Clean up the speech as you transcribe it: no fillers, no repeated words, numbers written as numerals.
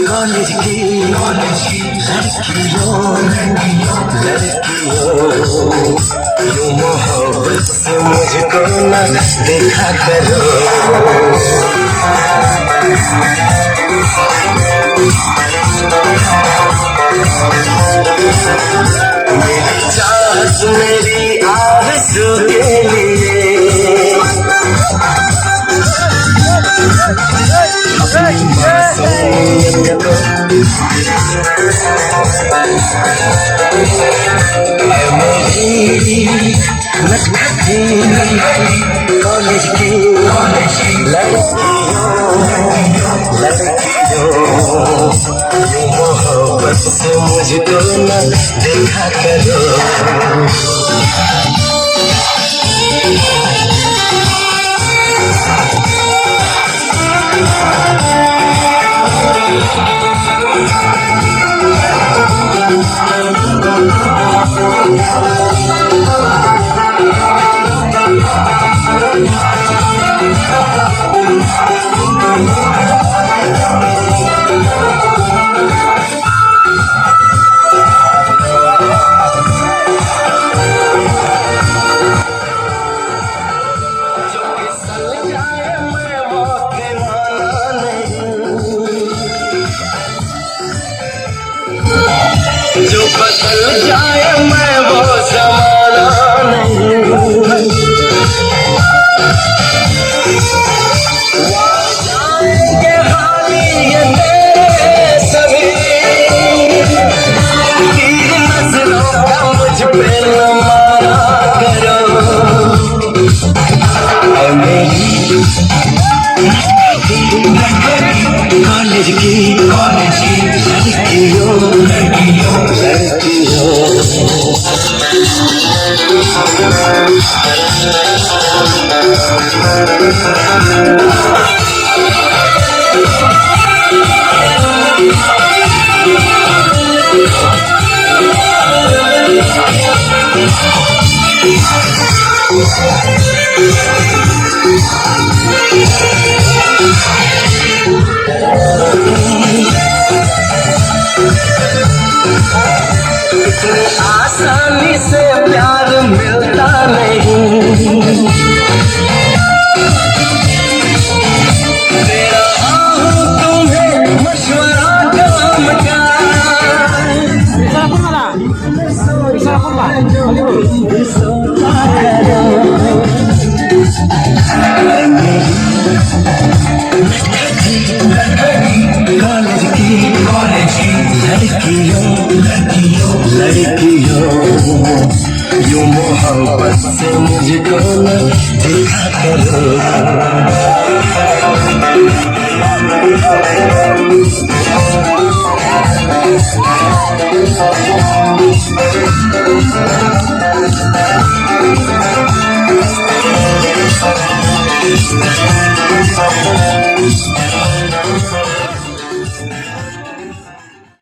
College की लड़कियों यूं मोहब्बत से मुझको न देखा करो। मेरी चाहत मेरी आरज़ू के लिए कॉलेज की लड़कियों मोहब्बत से मुझको न देखा करो। जो बदल जाए मैं वो ज़माना नहीं। जाएंगे हाली ये तेरे सभी तीर नजरों का मुझ पे न मारा करो। मेरी कॉलेज की लड़कियों इतनी आसानी से प्यार मिलता नहीं। तेरा आहूं तुम्हें मशवरा काम का लड़कियों यूं मोहब्बत से मुझको न देखा करो।